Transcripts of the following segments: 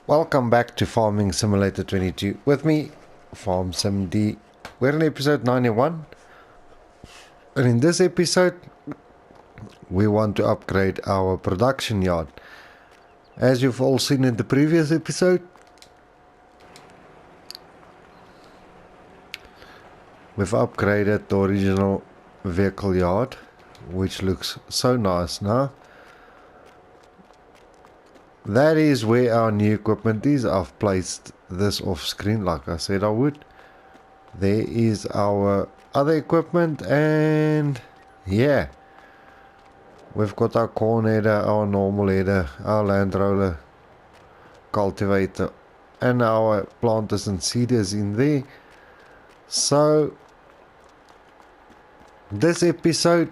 Welcome back to Farming Simulator 22 with me, FarmSimD. We're in episode 91, and in this episode, we want to upgrade our production yard. As you've all seen in the previous episode, we've upgraded the original vehicle yard, which looks so nice now. That is where our new equipment is. I've placed this off screen like I said I would. There is our other equipment, and yeah, we've got our corn header, our normal header, our land roller, cultivator, and our planters and seeders in there. So this episode,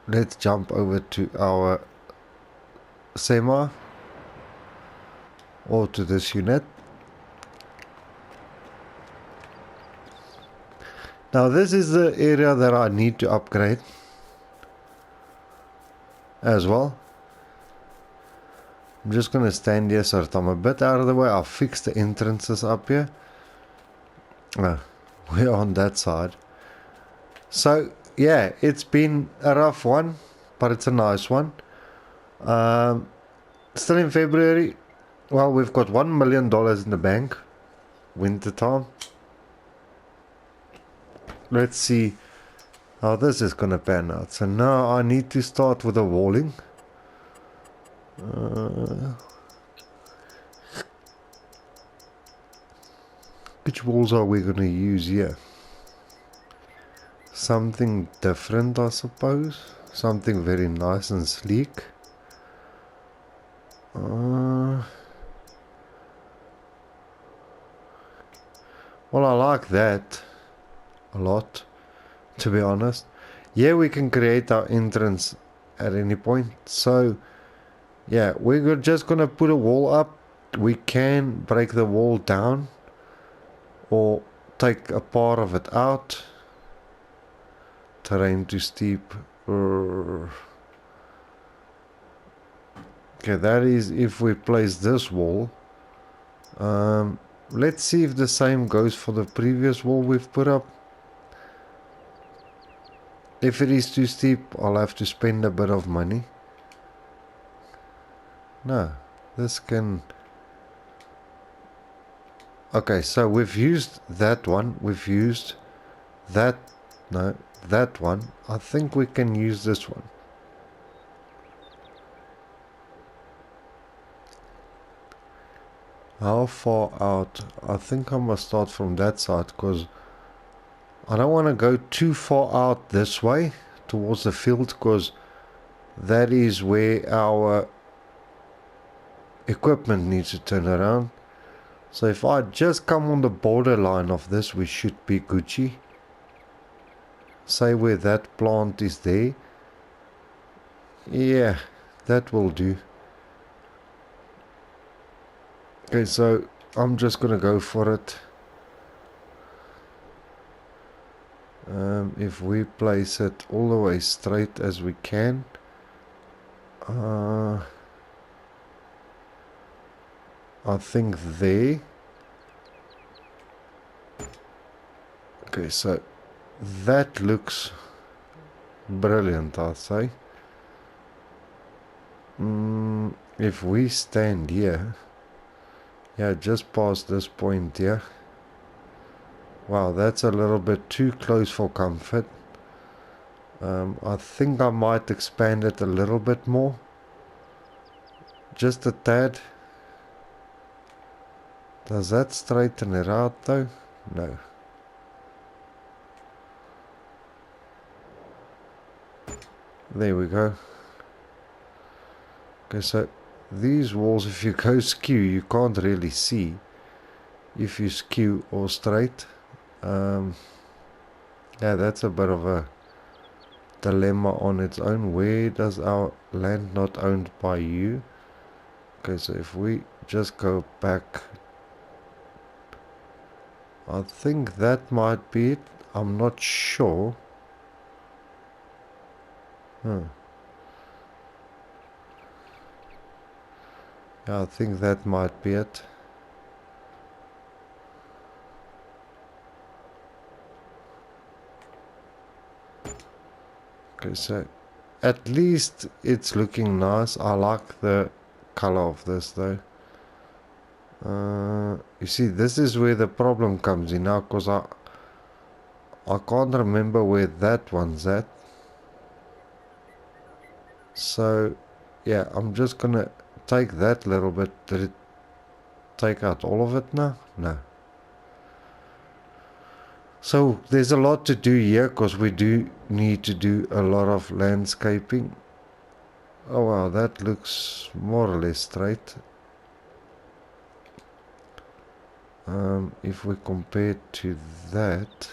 let's jump over to our semi, or to this unit. Now this is the area that I need to upgrade as well. I'm just going to stand here so that I'm a bit out of the way. I'll fix the entrances up here. We're on that side. So yeah, it's been a rough one, but it's a nice one. Still in February. Well, we've got $1 million in the bank. Winter time. Let's see how this is going to pan out. So now I need to start with the walling. Which walls are we going to use here? Something different, I suppose. Something very nice and sleek. Well, I like that a lot, to be honest. Yeah, we can create our entrance at any point. So yeah, we're just gonna put a wall up. We can break the wall down or take a part of it out. Terrain too steep. Okay, that is if we place this wall. Let's see if the same goes for the previous wall we've put up. If it is too steep, I'll have to spend a bit of money. No, this can... Okay, so we've used that one. We've used that... No, that one. I think we can use this one. How far out? I think I must start from that side, because I don't want to go too far out this way towards the field, because that is where our equipment needs to turn around. So if I just come on the borderline of this, we should be Gucci. Say where that plant is there. Yeah, that will do. Okay, so I'm just gonna go for it. If we place it all the way straight as we can. I think there. Okay, so that looks brilliant, I'll say. If we stand here, yeah, just past this point here. Wow, that's a little bit too close for comfort. I think I might expand it a little bit more. Just a tad. Does that straighten it out though? No. There we go. Okay, so these walls, if you go skew, you can't really see if you skew or straight. Yeah, that's a bit of a dilemma on its own. Where does our land not owned by you? Okay, so if we just go back, I think that might be it. I'm not sure. Yeah, I think that might be it. Okay, so at least it's looking nice. I like the color of this though. You see, this is where the problem comes in now, because I can't remember where that one's at. So yeah, I'm just gonna take that little bit. Did it take out all of it now? No. So there's a lot to do here, because we do need to do a lot of landscaping. Oh wow, that looks more or less straight. If we compare to that,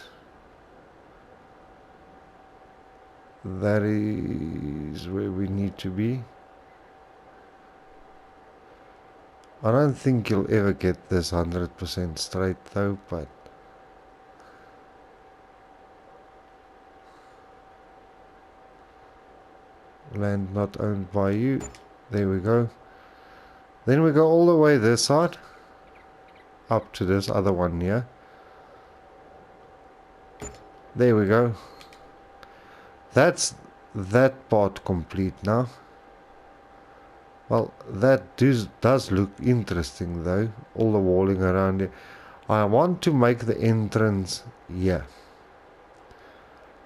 that is where we need to be. I don't think you'll ever get this 100% straight though, but land not owned by you. There we go. Then we go all the way this side up to this other one here. There we go. That's that part complete now. Well, that does look interesting though, all the walling around it. I want to make the entrance here.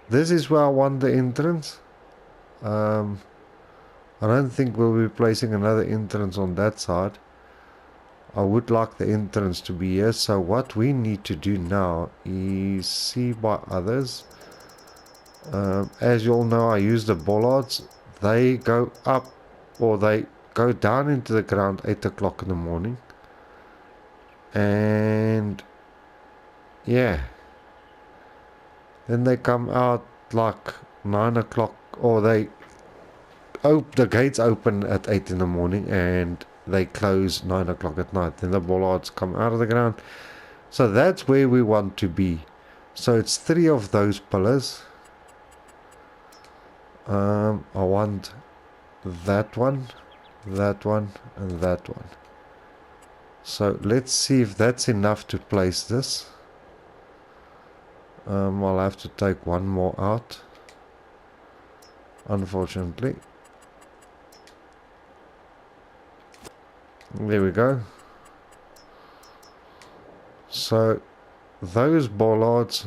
This is where I want the entrance. I don't think we'll be placing another entrance on that side. I would like the entrance to be here. So what we need to do now is see by others. As you all know, I use the bollards. They go up, or they go down into the ground 8 o'clock in the morning. And yeah, then they come out like 9 o'clock, or the gates open at 8 in the morning and they close 9 o'clock at night. Then the bollards come out of the ground. So that's where we want to be. So it's 3 of those pillars. I want that one, and that one. So let's see if that's enough to place this. I'll have to take one more out, unfortunately. There we go. So those bollards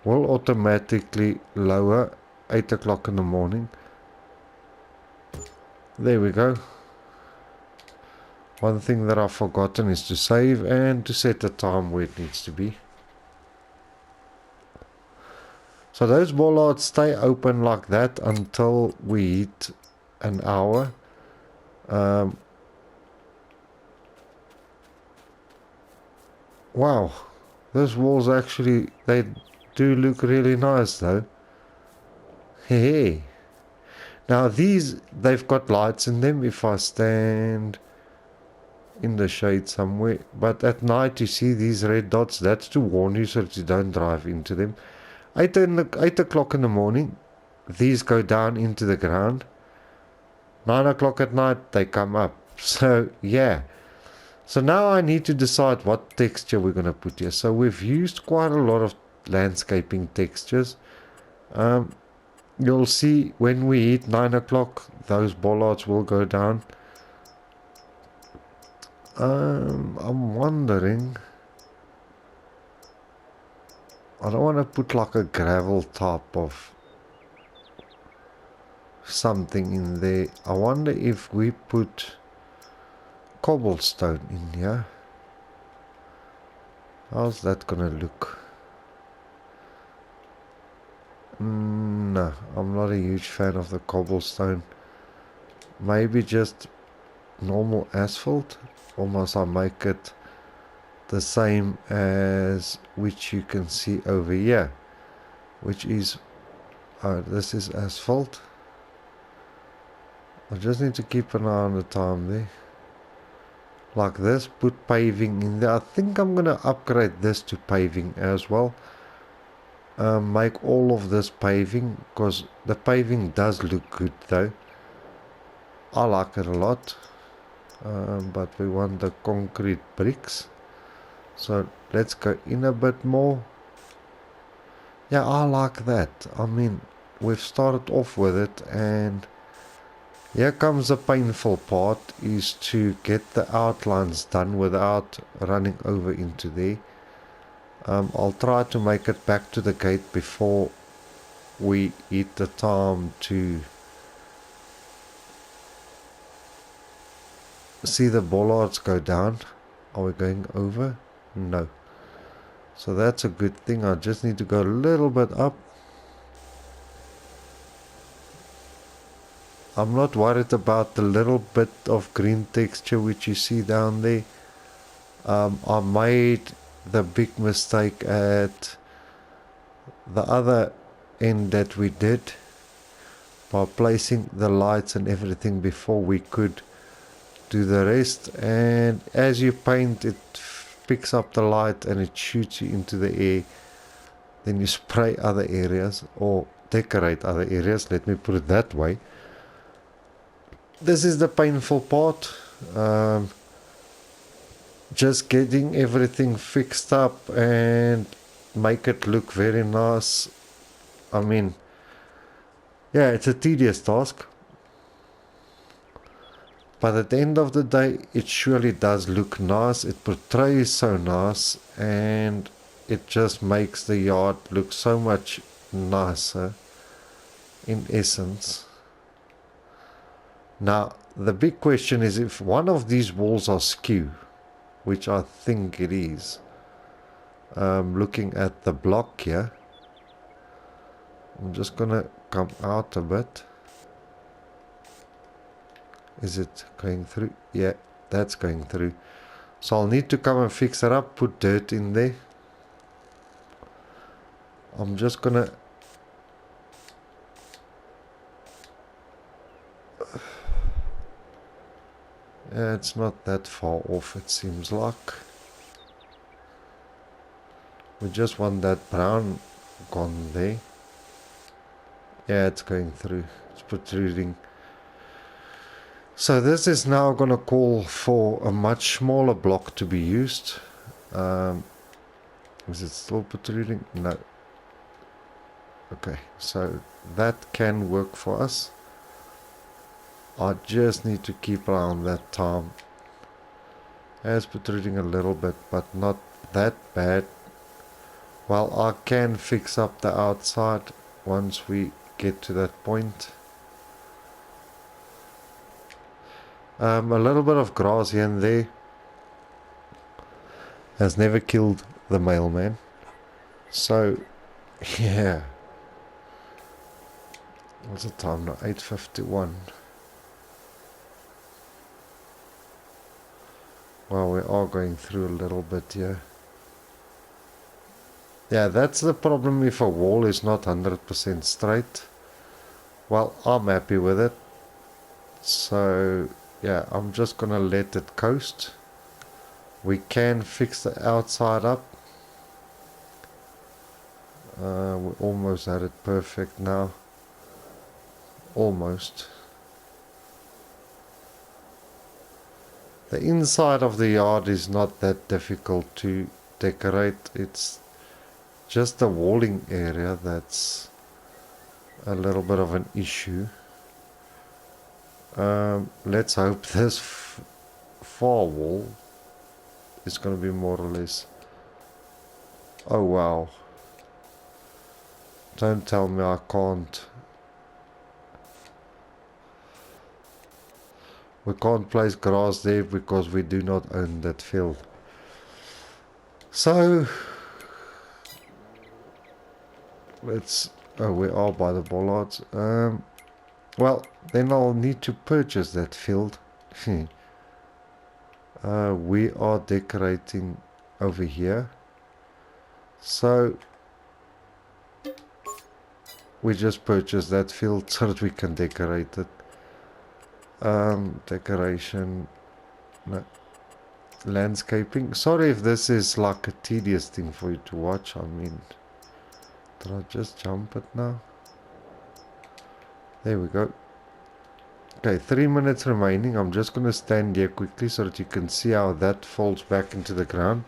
will automatically lower 8 o'clock in the morning. There we go. One thing that I've forgotten is to save and to set the time where it needs to be. So those bollards stay open like that until we hit an hour. Wow, those walls actually, they do look really nice though. Hey. Now these, they've got lights in them if I stand in the shade somewhere. But at night you see these red dots, that's to warn you so that you don't drive into them. 8 o'clock in the morning, these go down into the ground. 9 o'clock at night, they come up. So yeah. So now I need to decide what texture we're going to put here. So we've used quite a lot of landscaping textures. You'll see when we hit 9 o'clock, those bollards will go down. I'm wondering, I don't want to put like a gravel type of something in there. I wonder if we put cobblestone in here. How's that gonna look? No, I'm not a huge fan of the cobblestone. Maybe just normal asphalt. Almost I make it the same as which you can see over here, which is this is asphalt. I just need to keep an eye on the time there. Like this, put paving in there. I think I'm gonna upgrade this to paving as well. Make all of this paving, because the paving does look good though. I like it a lot, but we want the concrete bricks, so let's go in a bit more. Yeah, I like that. I mean, we've started off with it, and here comes the painful part, is to get the outlines done without running over into there. I'll try to make it back to the gate before we hit the time to see the bollards go down. Are we going over? No. So that's a good thing. I just need to go a little bit up. I'm not worried about the little bit of green texture which you see down there. I made the big mistake at the other end that we did by placing the lights and everything before we could do the rest, and as you paint it picks up the light and it shoots you into the air. Then you spray other areas or decorate other areas, let me put it that way. This is the painful part, just getting everything fixed up and make it look very nice. I mean, yeah, it's a tedious task, but at the end of the day it surely does look nice. It portrays so nice, and it just makes the yard look so much nicer in essence. Now the big question is, if one of these walls are skew, which I think it is, looking at the block here, I'm just gonna come out a bit. Is it going through? Yeah, that's going through. So I'll need to come and fix it up, put dirt in there. I'm just gonna yeah, it's not that far off, it seems like. We just want that brown gone there. Yeah, it's going through. It's protruding. So this is now going to call for a much smaller block to be used. Is it still protruding? No. Okay, so that can work for us. I just need to keep an eye on that time. It's protruding a little bit, but not that bad. Well, I can fix up the outside once we get to that point. A little bit of grass here and there has never killed the mailman. So, yeah. What's the time now? 8:51. Well, we are going through a little bit here. Yeah, that's the problem if a wall is not 100% straight. Well, I'm happy with it. So, yeah, I'm just gonna let it coast. We can fix the outside up. We almost had it perfect now. Almost. The inside of the yard is not that difficult to decorate. It's just the walling area that's a little bit of an issue. Let's hope this far wall is going to be more or less. Oh wow. Don't tell me I can't. We can't place grass there because we do not own that field. So let's. Oh, we are by the bollards. Well, then I'll need to purchase that field. We are decorating over here. So we just purchased that field so that we can decorate it. Decoration, no. Landscaping. Sorry if this is like a tedious thing for you to watch. I mean, did I just jump it now? There we go. Okay, 3 minutes remaining. I'm just going to stand here quickly so that you can see how that falls back into the ground.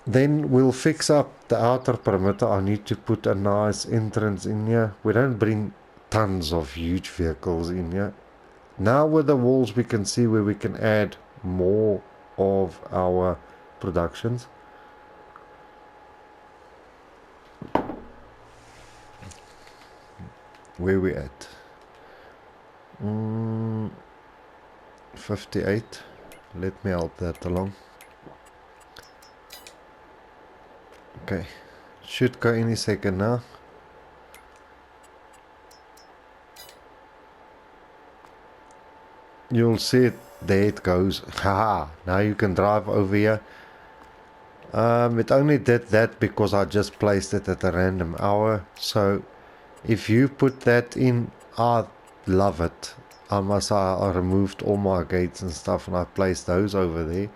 Then we'll fix up the outer perimeter. I need to put a nice entrance in here. We don't bring tons of huge vehicles in here. Now with the walls we can see where we can add more of our productions. Where we at? 58. Let me help that along. Okay, should go any second now. You'll see it, there it goes. Haha, now you can drive over here. It only did that because I just placed it at a random hour. So if you put that in, I love it. I must say I removed all my gates and stuff and I placed those over there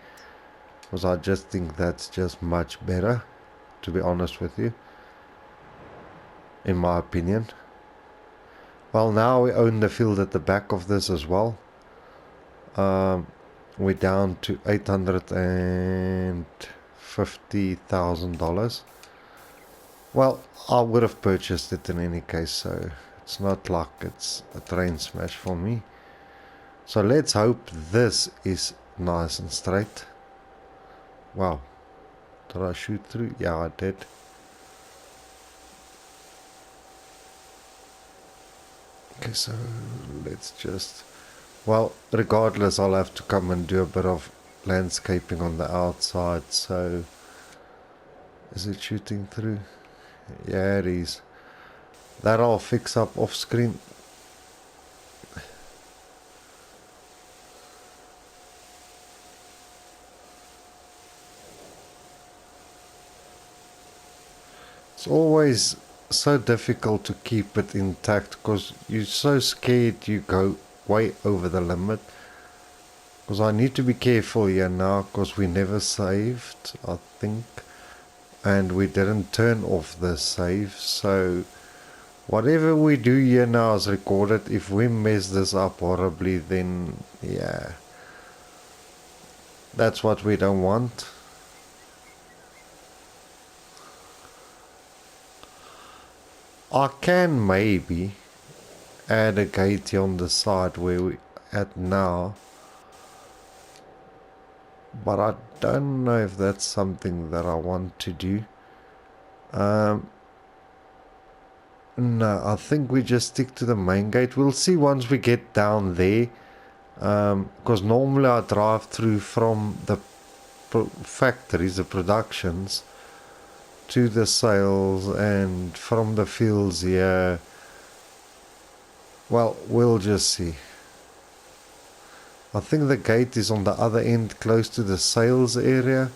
because I just think that's just much better, to be honest with you, in my opinion. Well, now we own the field at the back of this as well. We're down to $850,000. Well, I would have purchased it in any case, so it's not like it's a train smash for me. So let's hope this is nice and straight. Wow, did I shoot through? Yeah, I did. Okay, so let's just, well, regardless, I'll have to come and do a bit of landscaping on the outside. So is it shooting through? Yeah, it is. That I'll fix up off screen. It's always so difficult to keep it intact because you're so scared you go way over the limit. Because I need to be careful here now because we never saved, I think, and we didn't turn off the save. So whatever we do here now is recorded. If we mess this up horribly, then yeah, that's what we don't want. I can maybe add a gate here on the side where we at now, but I don't know if that's something that I want to do. No, I think we just stick to the main gate. We'll see once we get down there, because normally I drive through from the factories, the productions, to the sales, and from the fields here. Well, we'll just see. I think the gate is on the other end, close to the sales area.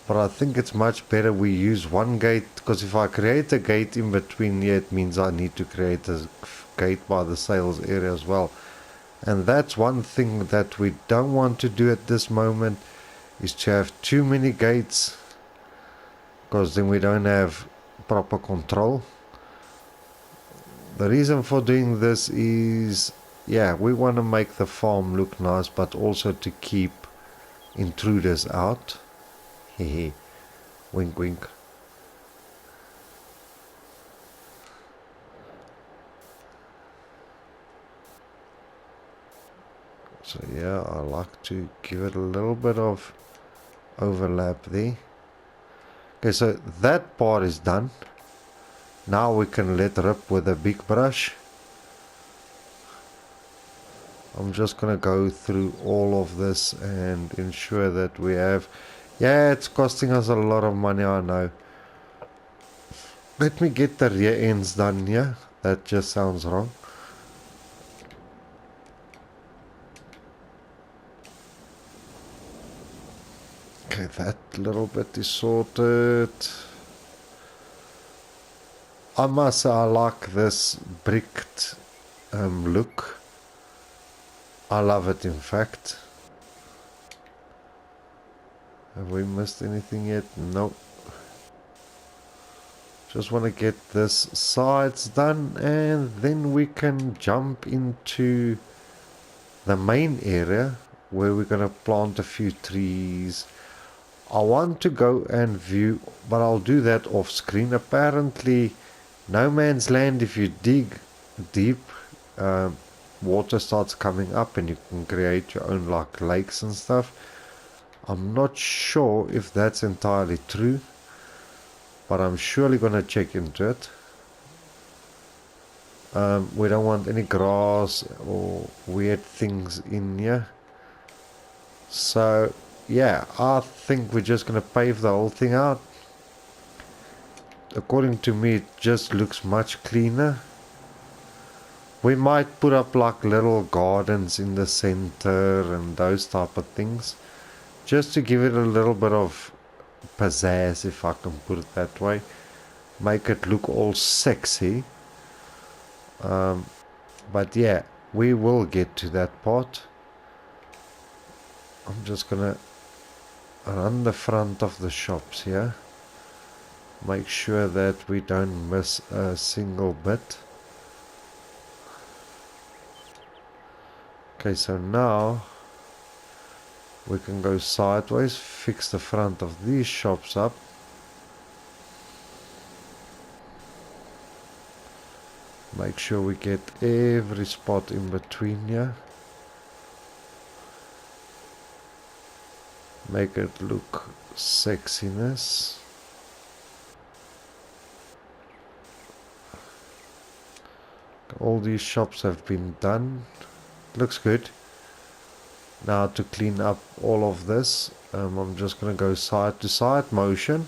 But I think it's much better we use one gate, because if I create a gate in between here, it means I need to create a gate by the sales area as well. And that's one thing that we don't want to do at this moment, is to have too many gates, because then we don't have proper control. The reason for doing this is, yeah, we want to make the farm look nice, but also to keep intruders out. Hehe, wink wink. So yeah, I like to give it a little bit of overlap there. Okay, so that part is done. Now we can let rip with a big brush. I'm just gonna go through all of this and ensure that we have, yeah, it's costing us a lot of money, I know. Let me get the rear ends done here. That just sounds wrong. Okay, that little bit is sorted. I must say I like this bricked look. I love it, in fact. Have we missed anything yet? Nope. Just want to get this sides done, and then we can jump into the main area where we're going to plant a few trees. I want to go and view, but I'll do that off screen. Apparently, No Man's Land, if you dig deep, water starts coming up and you can create your own like lakes and stuff. I'm not sure if that's entirely true, but I'm surely gonna check into it. We don't want any grass or weird things in here. So yeah, I think we're just gonna pave the whole thing out. According to me, it just looks much cleaner. We might put up like little gardens in the center and those type of things, just to give it a little bit of pizzazz, if I can put it that way. Make it look all sexy. But yeah, we will get to that part. I'm just gonna run the front of the shops here. Make sure that we don't miss a single bit. Okay, so now we can go sideways, fix the front of these shops up. Make sure we get every spot in between here. Make it look sexiness. All these shops have been done. Looks good. Now to clean up all of this, I'm just going to go side to side motion.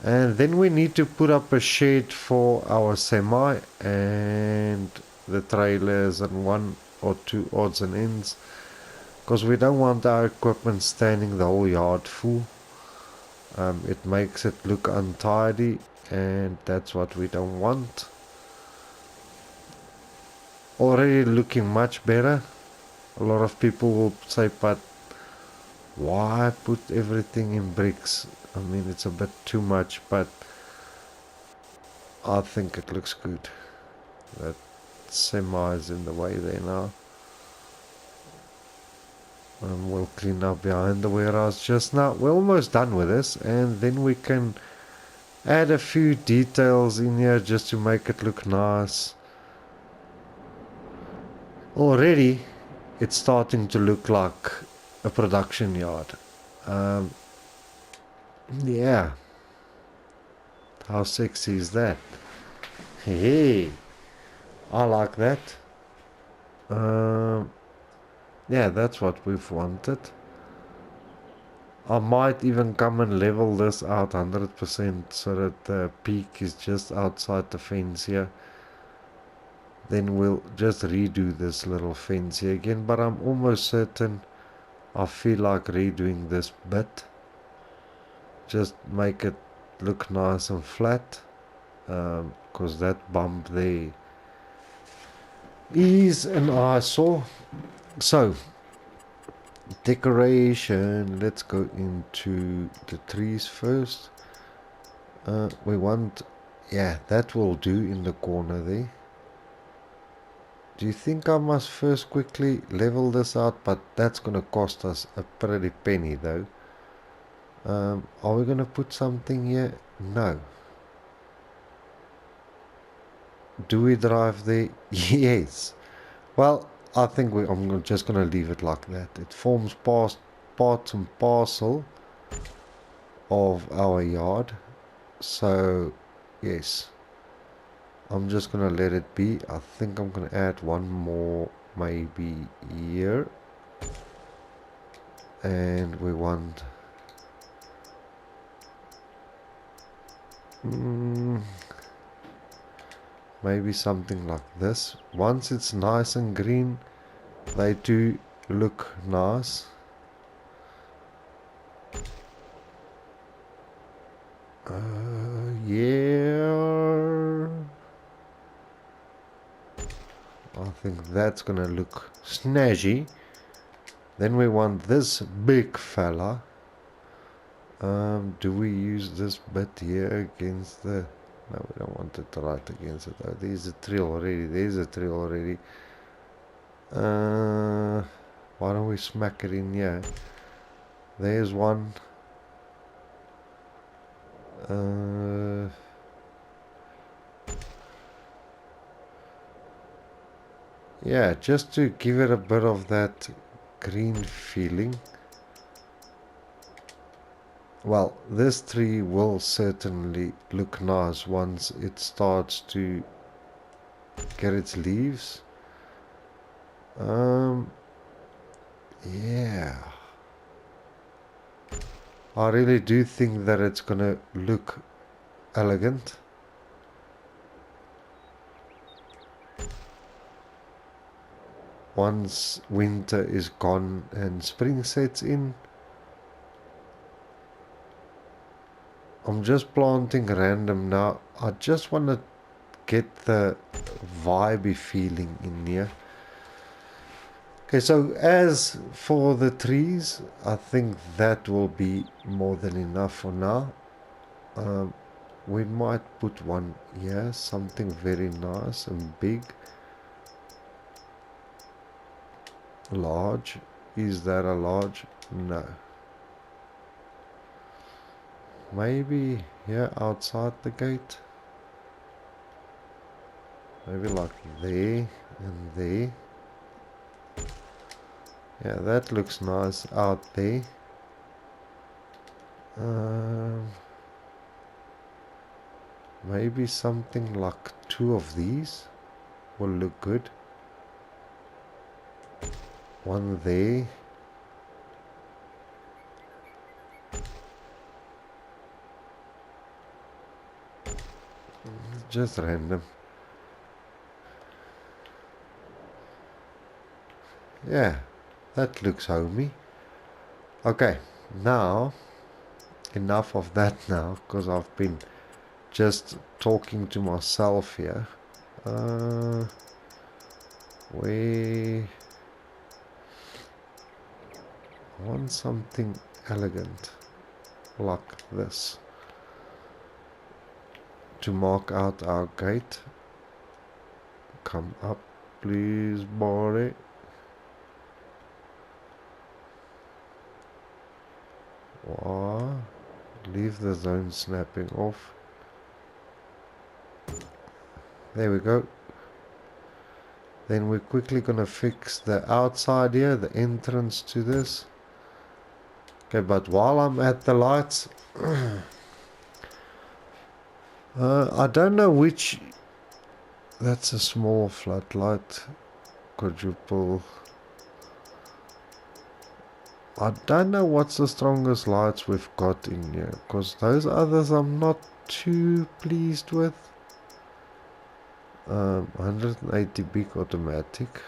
And then we need to put up a shed for our semi and the trailers and one or two odds and ends, because we don't want our equipment standing the whole yard full. It makes it look untidy, and that's what we don't want. Already looking much better. A lot of people will say, but why put everything in bricks? I mean, it's a bit too much, but I think it looks good. That semi is in the way there now. And we'll clean up behind the warehouse just now. We're almost done with this, and then we can add a few details in here just to make it look nice. Already it's starting to look like a production yard. Yeah, how sexy is that? Hey, I like that. Yeah, that's what we've wanted. I might even come and level this out 100% so that the peak is just outside the fence here. Then we'll just redo this little fence here again, but I'm almost certain I feel like redoing this bit. Just make it look nice and flat, because that bump there is an eyesore. So decoration, let's go into the trees first. We want, yeah, that will do in the corner there. Do you think I must first quickly level this out? But that's gonna cost us a pretty penny though. Are we gonna put something here? No. Do we drive there? Yes. Well, I think I'm just gonna leave it like that. It forms part and parcel of our yard. So yes, I'm just gonna let it be. I think I'm gonna add one more maybe here, and we want maybe something like this. Once it's nice and green, they do look nice. Yeah, I think that's gonna look snazzy. Then we want this big fella. Do we use this bit here against the... No, we don't want it right against it though. There's a tree already. There's a tree already. Why don't we smack it in here? There's one. Yeah, just to give it a bit of that green feeling. Well, this tree will certainly look nice once it starts to get its leaves. Yeah. I really do think that it's gonna look elegant. Once winter is gone and spring sets in. I'm just planting random now. I just want to get the vibey feeling in here. Okay, so as for the trees, I think that will be more than enough for now. We might put one here, something very nice and big. Large. Is that a large? No. Maybe here outside the gate. Maybe like there and there. Yeah, that looks nice out there. Maybe something like 2 of these will look good. One there. Just random. Yeah, that looks homey. Okay, now enough of that now, because I've been just talking to myself here. We want something elegant like this to mark out our gate. Come up, please, body. Wow. Leave the zone snapping off. There we go. Then we're quickly gonna fix the outside here, the entrance to this. Okay, but while I'm at the lights, I don't know which... That's a small floodlight. Quadruple. I don't know what's the strongest lights we've got in here, because those others I'm not too pleased with. 180 big automatic.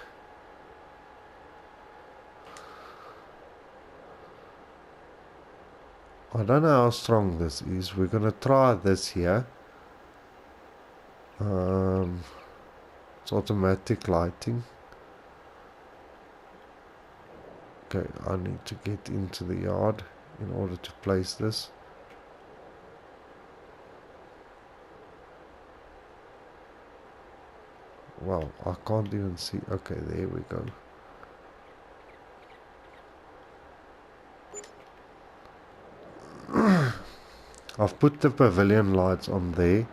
I don't know how strong this is. We're gonna try this here. It's automatic lighting. Okay, I need to get into the yard in order to place this. Well, I can't even see. Okay, there we go. I've put the pavilion lights on there,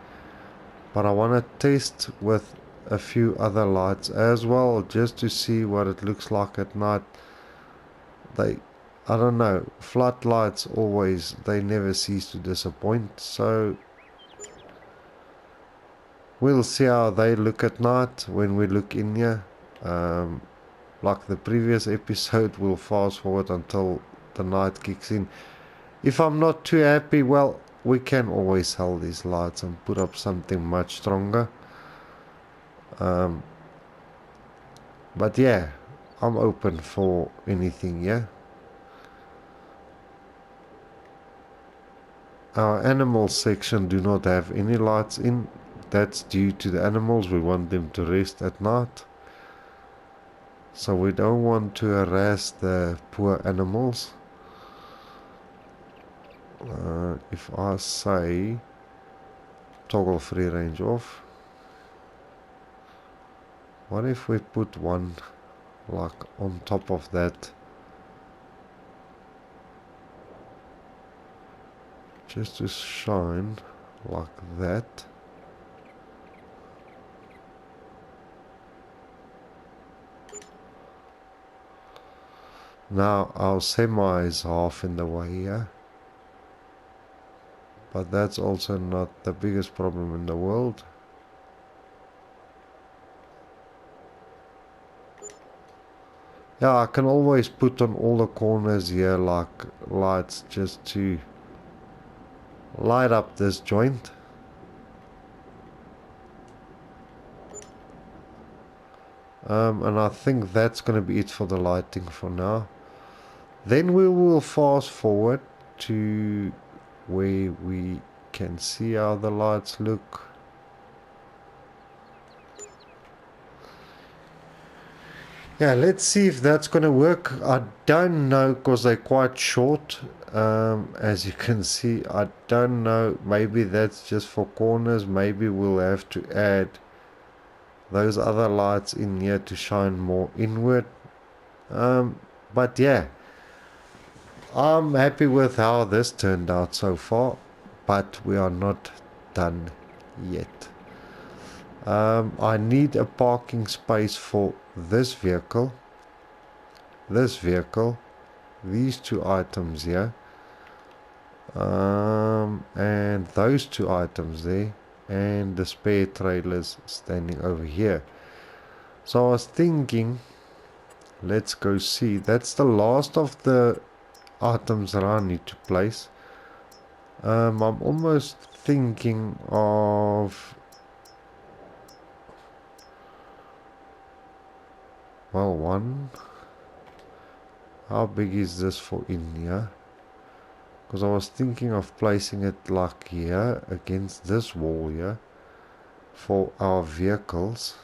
but I want to test with a few other lights as well, just to see what it looks like at night. I don't know, floodlights always, they never cease to disappoint, so we'll see how they look at night when we look in here. Like the previous episode, we'll fast forward until the night kicks in. If I'm not too happy, well, we can always sell these lights and put up something much stronger. But yeah, I'm open for anything, yeah. Our animal section do not have any lights in. That's due to the animals. We want them to rest at night. So we don't want to harass the poor animals. If I say toggle free range off, what if we put one like on top of that, just to shine like that? Now our semi is half in the way here, but that's also not the biggest problem in the world. Yeah, I can always put on all the corners here like lights just to light up this joint. And I think that's going to be it for the lighting for now. Then we will fast forward to where we can see how the lights look. Yeah, let's see if that's going to work. I don't know because they're quite short. As you can see, I don't know. Maybe that's just for corners. Maybe we'll have to add those other lights in here to shine more inward. But yeah, I'm happy with how this turned out so far, but we are not done yet. I need a parking space for this vehicle, these two items here, and those two items there, and the spare trailers standing over here. So I was thinking, let's go see. That's the last of the items that I need to place. I'm almost thinking of, well, one. How big is this for India? Because I was thinking of placing it like here against this wall here for our vehicles.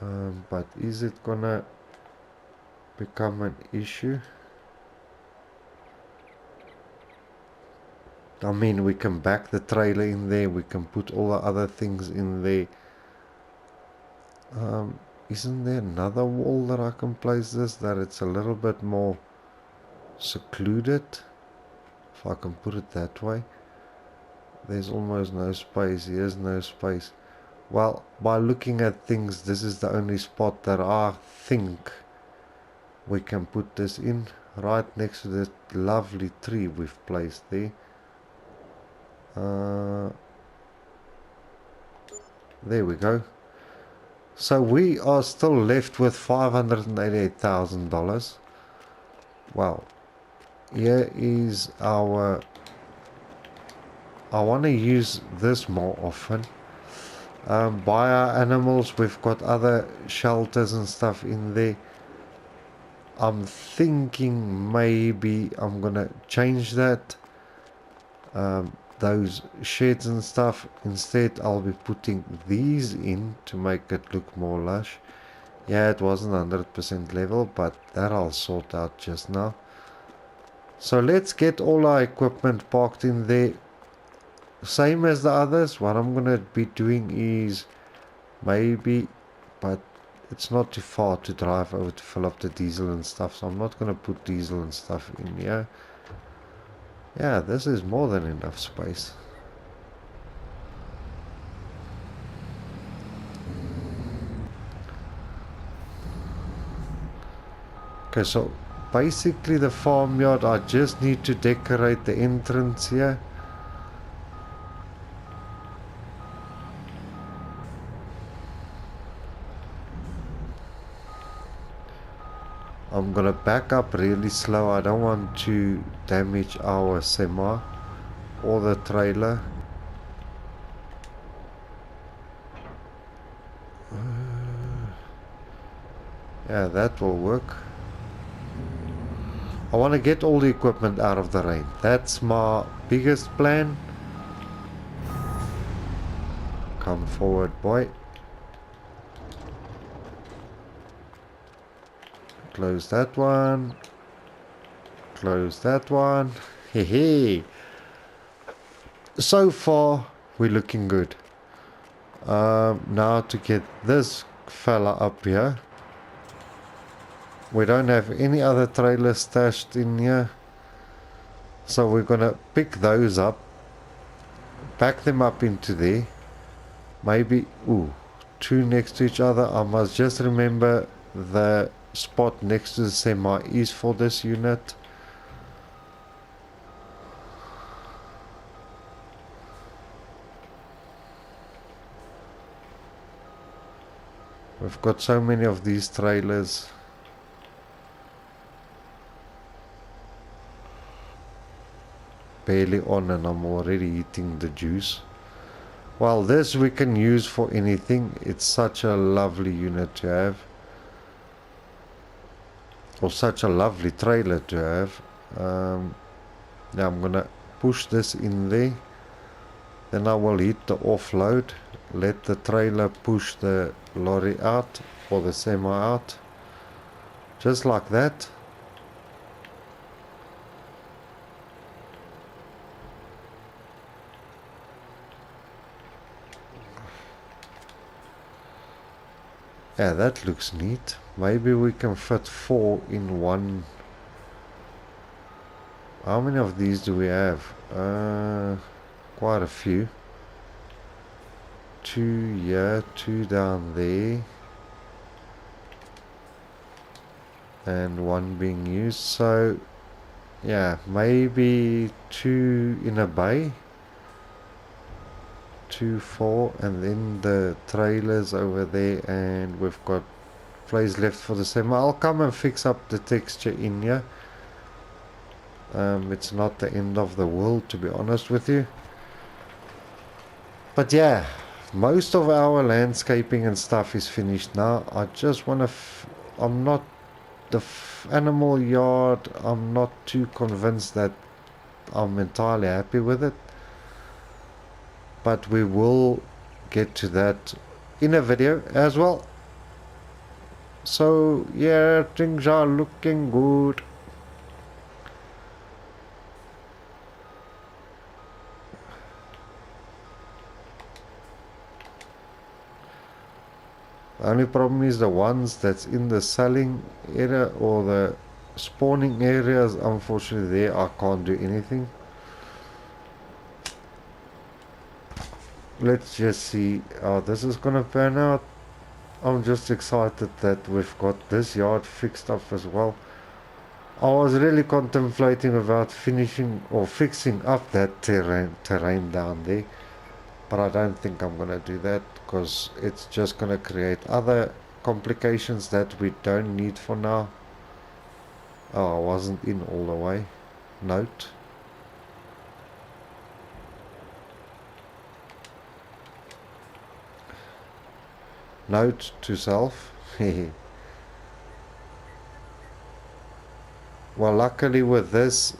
But is it gonna become an issue? I mean, we can back the trailer in there, we can put all the other things in there. Isn't there another wall that I can place this, that it's a little bit more secluded? If I can put it that way. There's almost no space, here's no space. Well, by looking at things, this is the only spot that I think we can put this in, right next to this lovely tree we've placed there. There we go. So we are still left with $588,000. Well, here is our... I want to use this more often. Buy our animals, we've got other shelters and stuff in there. I'm thinking maybe I'm gonna change that. Those sheds and stuff, instead I'll be putting these in to make it look more lush. Yeah, it wasn't 100% level, but that I'll sort out just now. So let's get all our equipment parked in there. Same as the others. What I'm gonna be doing is maybe, but it's not too far to drive over to fill up the diesel and stuff, so I'm not gonna put diesel and stuff in here. Yeah, this is more than enough space. Okay, so basically the farmyard, I just need to decorate the entrance here. I'm gonna back up really slow. I don't want to damage our semi or the trailer. Yeah, that will work. I want to get all the equipment out of the rain. That's my biggest plan. Come forward, boy. Close that one. Close that one. Hehe. so far we're looking good. Now to get this fella up here. We don't have any other trailers stashed in here. So we're gonna pick those up, back them up into there. Maybe, ooh, two next to each other. I must just remember the spot next to the semi is for this unit. We've got so many of these trailers. Barely on and I'm already eating the juice. Well, this we can use for anything. It's such a lovely unit to have. Or such a lovely trailer to have. Now I'm gonna push this in there. Then I will hit the offload. Let the trailer push the lorry out or the semi out. Just like that. Yeah, that looks neat. Maybe we can fit 4 in one. How many of these do we have? Quite a few. 2 here, 2 down there. And 1 being used. So, yeah, maybe 2 in a bay. 2, 4, and then the trailers over there, and we've got place left for the semi. I'll come and fix up the texture in here. It's not the end of the world, to be honest with you. But yeah, most of our landscaping and stuff is finished now. I just want to I'm not the animal yard, I'm not too convinced that I'm entirely happy with it. But we will get to that in a video as well. So yeah, things are looking good. The only problem is the ones that's in the selling area or the spawning areas, unfortunately there I can't do anything. Let's just see how this is gonna pan out. I'm just excited that we've got this yard fixed up as well. I was really contemplating about finishing or fixing up that terrain down there, but I don't think I'm gonna do that because it's just gonna create other complications that we don't need for now. Oh, I wasn't in all the way. Note. Note to self. Well, luckily with this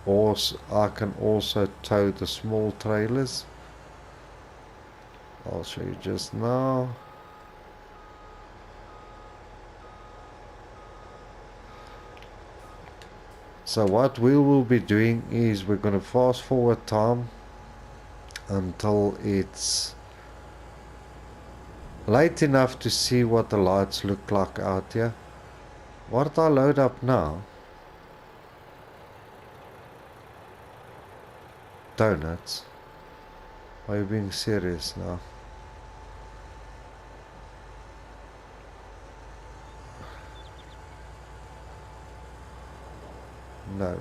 horse I can also tow the small trailers. I'll show you just now. So what we will be doing is we're going to fast forward time until it's late enough to see what the lights look like out here. What did I load up now? Donuts. Are you being serious now? No.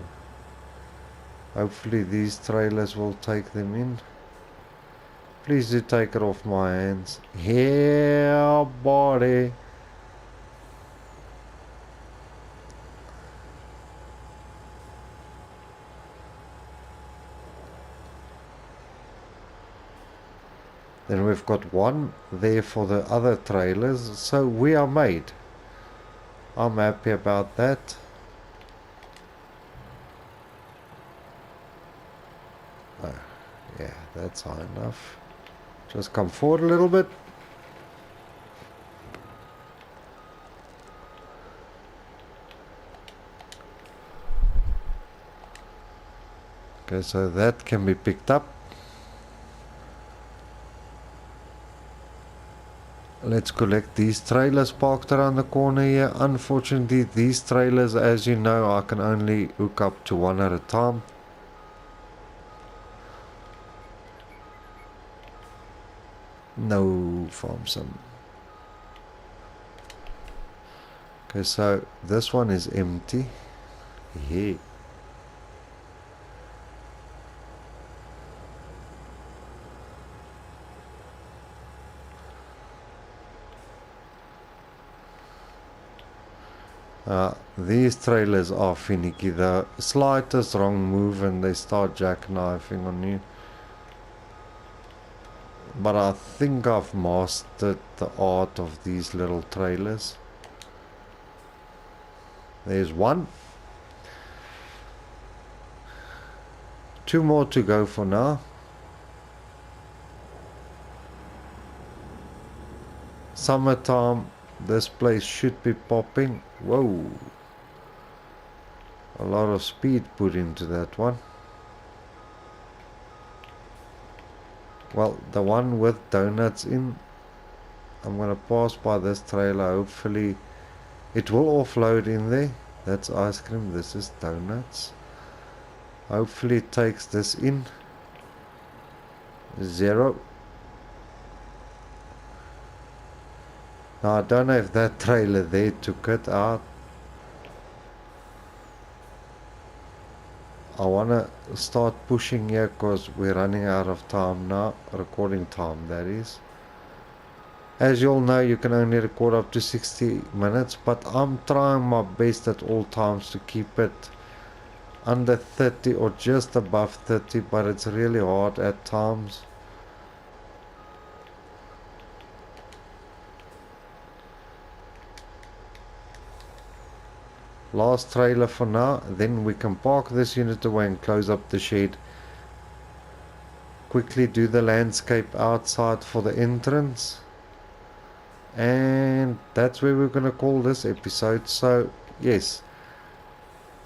Hopefully these trailers will take them in. Please do take it off my hands. Yeah, buddy. Then we've got one there for the other trailers. So we are made. I'm happy about that. Oh, yeah, that's high enough. Just come forward a little bit. Okay, so that can be picked up. Let's collect these trailers parked around the corner here. Unfortunately, these trailers, as you know, I can only hook up to one at a time. No, farm some. Okay, so this one is empty. Yeah. These trailers are finicky. The slightest wrong move and they start jackknifing on you. But I think I've mastered the art of these little trailers. There's one. 2 more to go for now. Summertime, this place should be popping. Whoa. A lot of speed put into that one. Well, the one with donuts in, I'm gonna pass by this trailer. Hopefully it will offload in there. That's ice cream, this is donuts. Hopefully it takes this in. 0. Now I don't know if that trailer there took it out. I wanna start pushing here because we're running out of time now. Recording time, that is. As you all know, you can only record up to 60 minutes, but I'm trying my best at all times to keep it under 30 or just above 30, but it's really hard at times. Last trailer for now, then we can park this unit away and close up the shed. Quickly do the landscape outside for the entrance. And that's where we're gonna call this episode. So yes,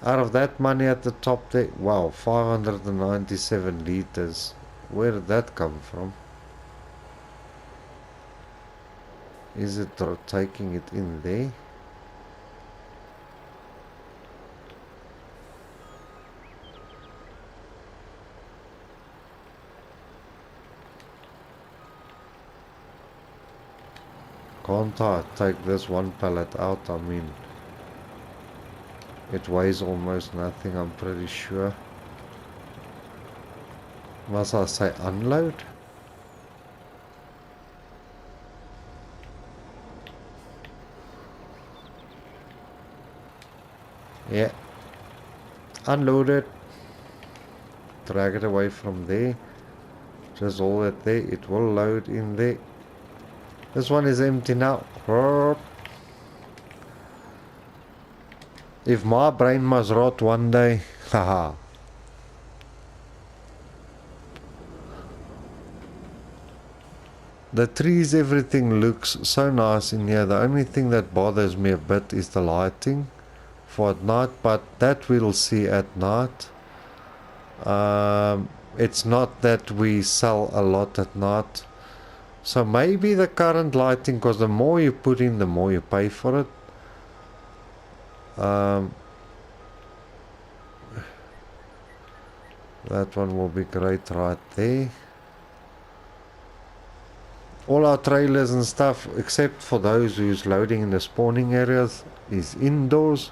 out of that money at the top there, wow, 597 liters. Where did that come from? Is it taking it in there? Can't I take this one pallet out? I mean, it weighs almost nothing, I'm pretty sure. Must I say unload? Yeah. Unload it. Drag it away from there. Just hold it there. It will load in there. This one is empty now. If my brain must rot one day, haha. The trees, everything looks so nice in here. The only thing that bothers me a bit is the lighting for at night, but that we'll see at night. It's not that we sell a lot at night. So maybe the current lighting, because the more you put in, the more you pay for it. That one will be great right there. All our trailers and stuff, except for those who's loading in the spawning areas, is indoors.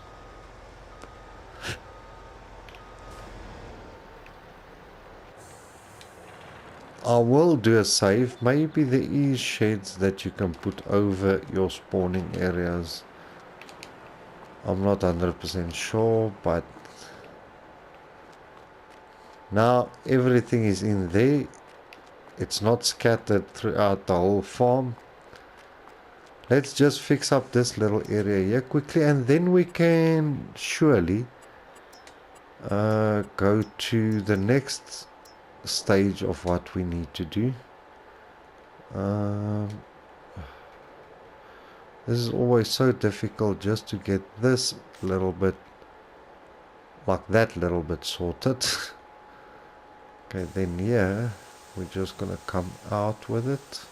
I will do a save. Maybe there is sheds that you can put over your spawning areas. I'm not 100% sure, but now everything is in there. It's not scattered throughout the whole farm. Let's just fix up this little area here quickly, and then we can surely go to the next stage of what we need to do. This is always so difficult just to get this little bit, like that little bit sorted. Okay, then here we're just gonna come out with it.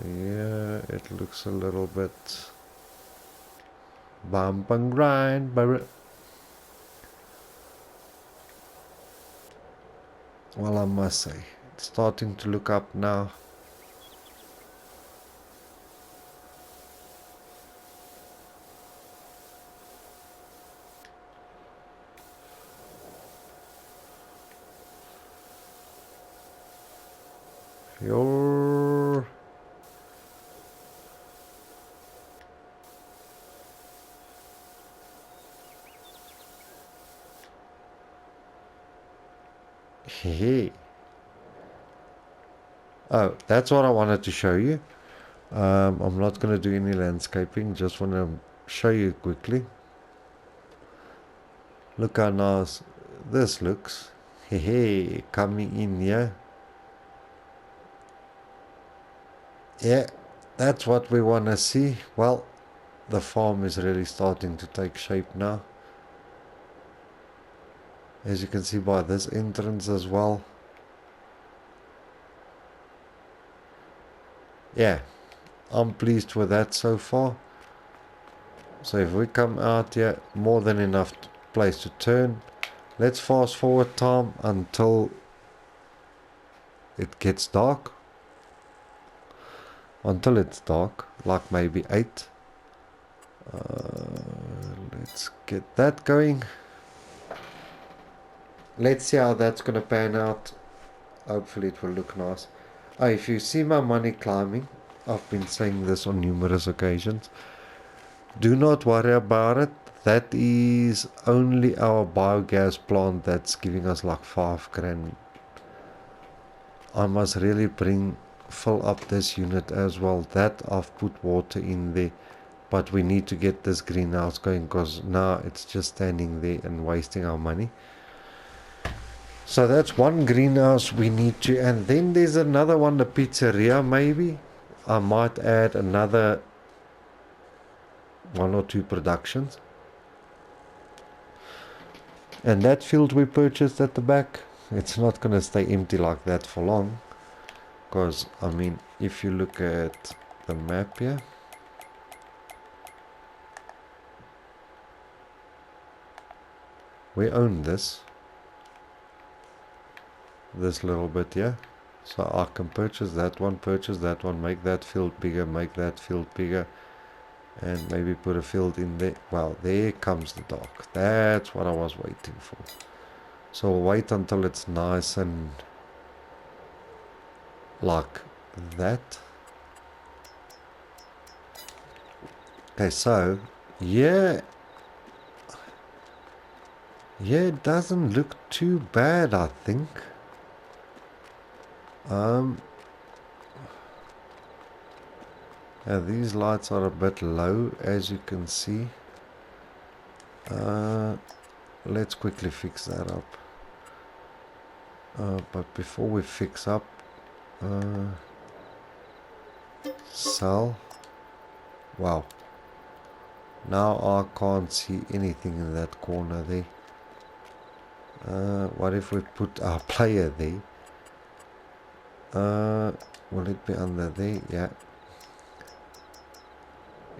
Yeah, it looks a little bit bump and grind, but well, I must say, it's starting to look up now. Your hey. Oh, that's what I wanted to show you. I'm not going to do any landscaping, just want to show you quickly. Look how nice this looks. Hey, coming in here. Yeah, that's what we want to see. Well, the farm is really starting to take shape now. As you can see by this entrance as well. Yeah, I'm pleased with that so far. So if we come out here, more than enough place to turn. Let's fast forward time until it gets dark. Until it's dark, like maybe 8. Let's get that going. Let's see how that's going to pan out. Hopefully it will look nice. Oh, if you see my money climbing, I've been saying this on numerous occasions. Do not worry about it. That is only our biogas plant that's giving us like 5 grand. I must really fill up this unit as well. That I've put water in there. But we need to get this greenhouse going because now it's just standing there and wasting our money. So that's one greenhouse we need to, and then there's another one, the pizzeria maybe. I might add another 1 or 2 productions. And that field we purchased at the back, it's not going to stay empty like that for long. Because, I mean, if you look at the map here, we own this little bit here. So I can purchase that one, make that field bigger, and maybe put a field in there. Well, there comes the dock. That's what I was waiting for. So we'll wait until it's nice and like that. Okay, so yeah, it doesn't look too bad, I think. These lights are a bit low, as you can see. Let's quickly fix that up. But before we fix up, sell. Wow. Now I can't see anything in that corner there. What if we put our player there? Will it be under there? Yeah.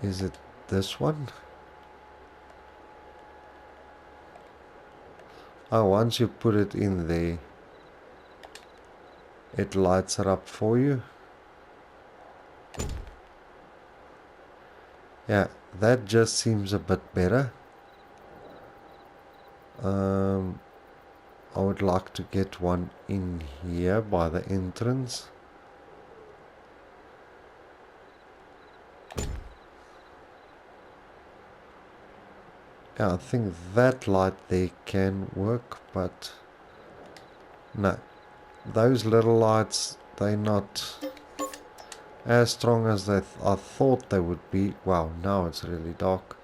Is it this one? Oh, once you put it in there, it lights it up for you. Yeah, that just seems a bit better. I would like to get one in here by the entrance. Yeah, I think that light there can work, but no, those little lights, they're not as strong as I thought they would be. Wow, now it's really dark.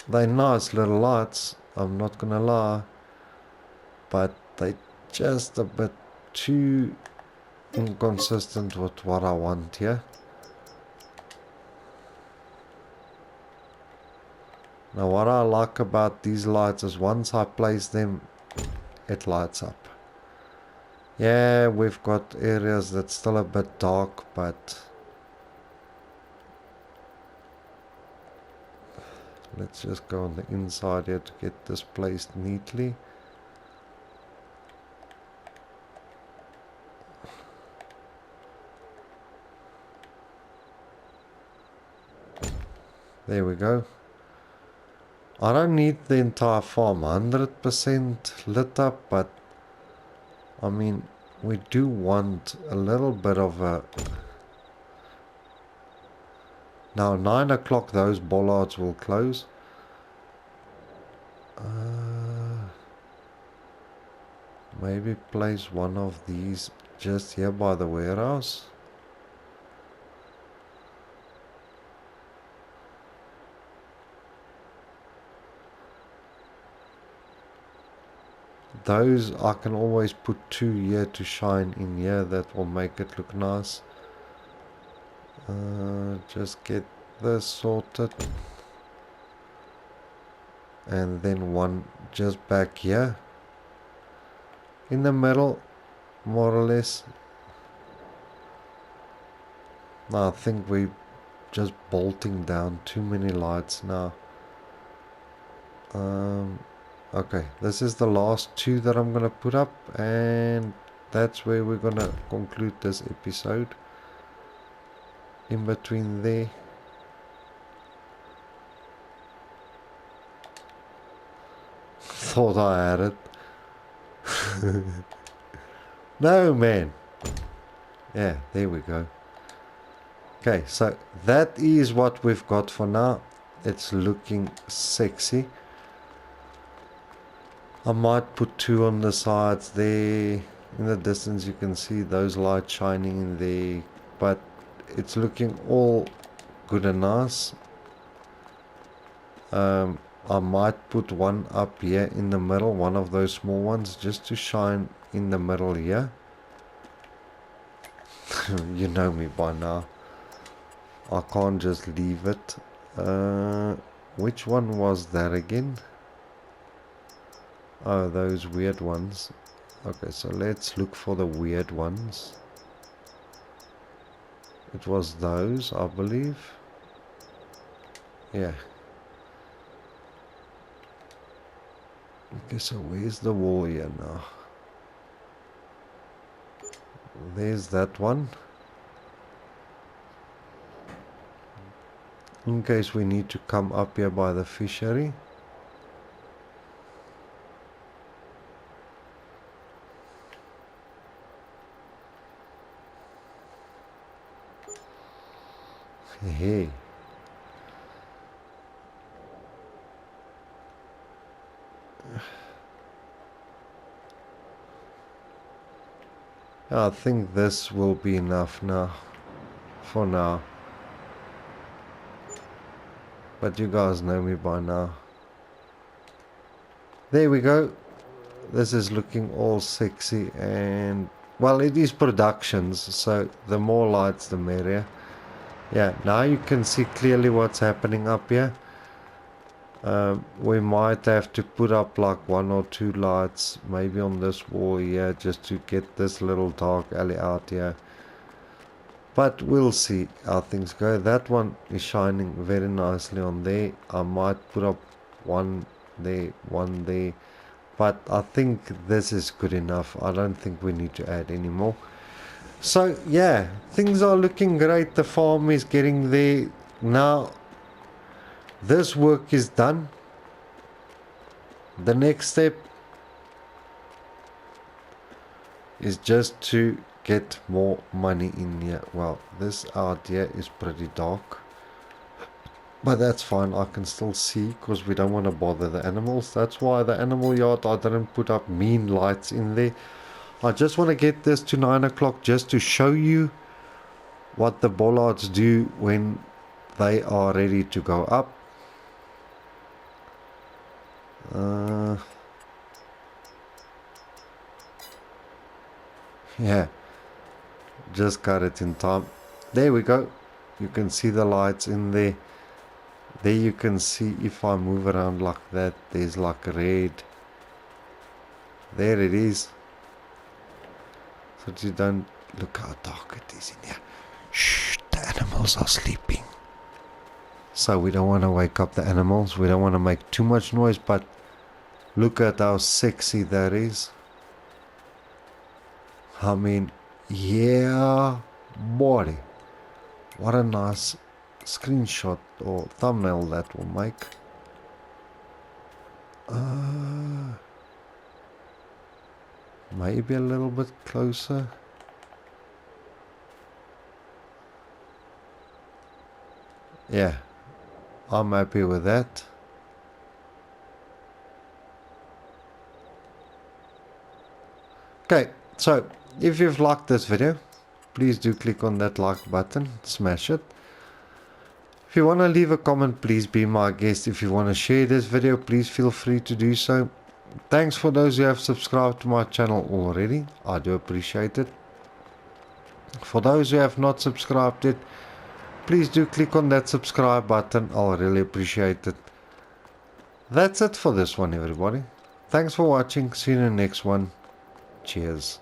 They're nice little lights, I'm not gonna lie, but they just a bit too inconsistent with what I want here. Now what I like about these lights is once I place them, it lights up. Yeah, we've got areas that's still a bit dark, but let's just go on the inside here to get this placed neatly. There we go. I don't need the entire farm 100% lit up, but I mean, we do want a little bit of a... Now 9 o'clock those bollards will close. Maybe place one of these just here by the warehouse. Those I can always put 2 here to shine in here. That will make it look nice. Just get this sorted. And then one just back here. In the middle, more or less. Now I think we're just bolting down too many lights now. Okay, this is the last 2 that I'm gonna put up, and that's where we're gonna conclude this episode. In between there. Thought I had it. No, man. Yeah, there we go. Okay, so that is what we've got for now. It's looking sexy. I might put 2 on the sides there. In the distance you can see those lights shining in there, but it's looking all good and nice. I might put one up here in the middle, one of those small ones, just to shine in the middle here. You know me by now. I can't just leave it. Which one was that again? Oh, those weird ones. Okay, so let's look for the weird ones. It was those, I believe. Yeah. Okay, so where's the wall here now? There's that one. In case we need to come up here by the fishery. Hey. I think this will be enough now. For now. But you guys know me by now. There we go. This is looking all sexy, and well, it is productions, so the more lights the merrier. Yeah, now you can see clearly what's happening up here. We might have to put up like 1 or 2 lights maybe on this wall here just to get this little dark alley out here. But we'll see how things go. That one is shining very nicely on there. I might put up 1 there, 1 there. But I think this is good enough. I don't think we need to add any more. So yeah, things are looking great. The farm is getting there. Now this work is done. The next step is just to get more money in here. Well, this out here is pretty dark, but that's fine. I can still see because we don't want to bother the animals. That's why the animal yard, I didn't put up mean lights in there. I just want to get this to 9 o'clock just to show you what the bollards do when they are ready to go up. Yeah, just got it in time. There we go. You can see the lights in there. There you can see if I move around like that, there's like red. There it is. So you don't look how dark it is in here. Shh, the animals are sleeping. So we don't want to wake up the animals. We don't want to make too much noise, but look at how sexy that is. I mean, yeah, boy. What a nice screenshot or thumbnail that will make. Maybe a little bit closer. Yeah, I'm happy with that. Okay, so if you've liked this video, please do click on that like button, smash it. If you want to leave a comment, please be my guest. If you want to share this video, please feel free to do so. Thanks for those who have subscribed to my channel already. I do appreciate it. For those who have not subscribed yet, please do click on that subscribe button. I'll really appreciate it. That's it for this one, everybody. Thanks for watching. See you in the next one. Cheers.